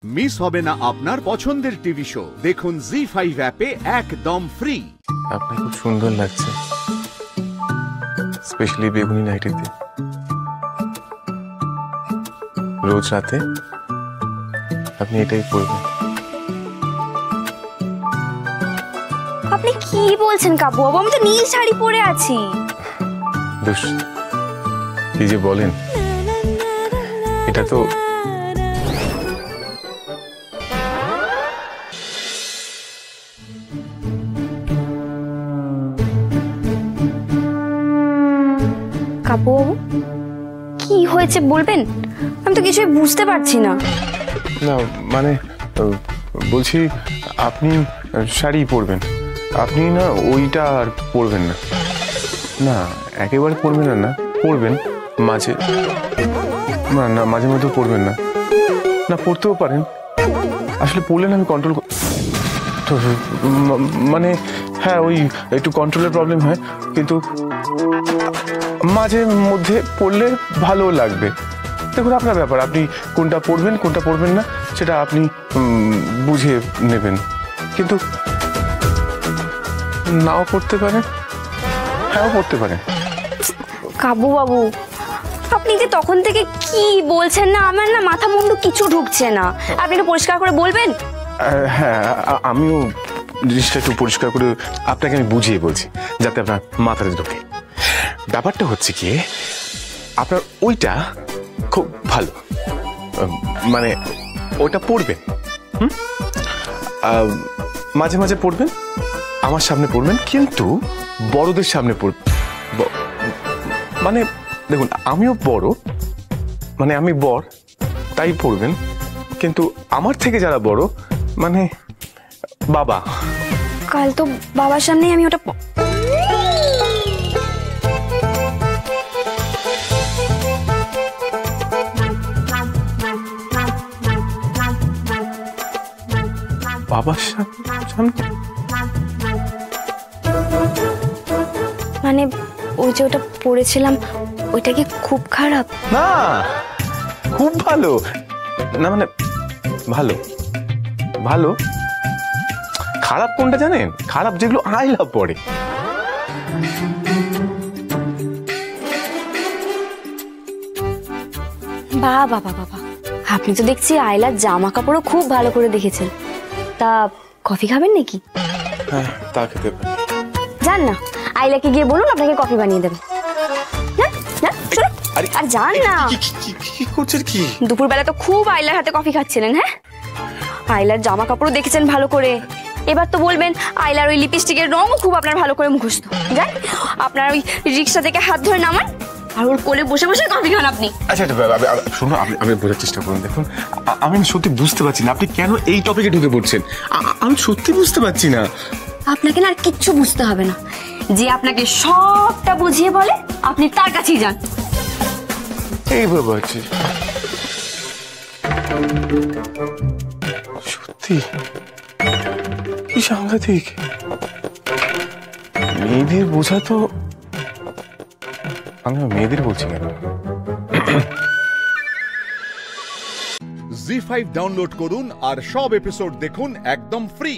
Miss হবে না আপনার পছন্দের টিভি শো। দেখুন জি5 অ্যাপে একদম ফ্রি। আপনাকে খুব সুন্দর লাগছে, স্পেশালি বেগুনি নাইটিতে। রোজ রাতে আপনি এটাই পরবেন। আপনি কি বলছেন কাবু বাবু? আমি তো নীল শাড়ি পরে আছি। দোষ কি যে বলেন, এটা তো কাবু বাবু কি হয়েছে বলবেন? আমি তো কিছুই বুঝতে পারছি না। না মানে বলছি আপনি শাড়ি পরবেন, আপনি না ওইটা আর পরবেন না। না একেবারে পরবেন না, পরবেন মাঝে, না না মাঝে মধ্যে পরবেন না। না পড়তেও পারেন, আসলে পড়লেন আমি কন্ট্রোল মানে হ্যাঁ ওই একটু কন্ট্রোলের প্রবলেম হয়, কিন্তু মাঝে মধ্যে পড়লে ভালো লাগবে। দেখুন আপনার ব্যাপার, আপনি কোনটা পড়বেন কোনটা পড়বেন না সেটা আপনি বুঝে নেবেন, কিন্তু নাও পড়তে পারেন, হ্যাঁ পড়তে পারেন। কাবু বাবু আপনি যে তখন থেকে কি বলছেন না, আমার না মাথা মুন্ডু কিছু ঢুকছে না। আপনি একটু পরিষ্কার করে বলবেন? হ্যাঁ আমিও জিনিসটা একটু পরিষ্কার করে আপনাকে আমি বুঝিয়ে বলছি যাতে আপনার মাথাতে ঢোকে। ব্যাপারটা হচ্ছে কি, আপনার ওইটা খুব ভালো, মানে ওটা পড়বেন, মাঝে মাঝে পড়বেন, আমার সামনে পড়বেন, কিন্তু বড়দের সামনে পড়বেন। মানে দেখুন আমিও বড়, মানে আমি বড় তাই পড়বেন, কিন্তু আমার থেকে যারা বড় মানে বাবা। কাল তো বাবার সামনেই আমি ওটা বাবার সামনে মানে ওই যে ওটা পড়েছিলাম ওইটা কি খুব খারাপ? না খুব ভালো, না মানে ভালো ভালো। খারাপ কোনটা জানেন? খারাপ যেগুলো আইলা পড়ে। বাহ বাবা বাবা, আপনি তো দেখছি আইলার জামা কাপড়ও খুব ভালো করে দেখেছেন। তা কফি খাবেন নাকি? হ্যাঁ তা খেতে পারি। যান না, আইলাকে গিয়ে বলুন আপনাকে কফি বানিয়ে দেবে। আর যান না। কি করছেন কি? দুপুরবেলা তো খুব আইলার হাতে কফি খাচ্ছিলেন। হ্যাঁ আইলার জামা কাপড়ও দেখেছেন ভালো করে, এবার তো বলবেন আইলার ওই লিপস্টিকের রঙও খুব আপনার ভালো করে মুখস্থ। যান আপনার ওই রিক্সা থেকে হাত ধরে নামান আর ওর কোলে বসে বসে কফি খান আপনি। আচ্ছা শুনুন, আপনি বোঝার চেষ্টা করুন। দেখুন আমি সত্যি বুঝতে পারছি না আপনি কেন এই টপিকে ঢুকে পড়ছেন। আমি সত্যি বুঝতে পারছি না। আপনাকে না আর কিচ্ছু বুঝতে হবে না, যে আপনাকে সবটা বুঝিয়ে বলে আপনি তার কাছেই যান। এইভাবে আছে সত্যি, কি সাংঘাতিক। মেয়েদের বোঝা তো, আমি মেয়েদের বলছি কেন? জি5 ডাউনলোড করুন আর সব এপিসোড দেখুন একদম ফ্রি।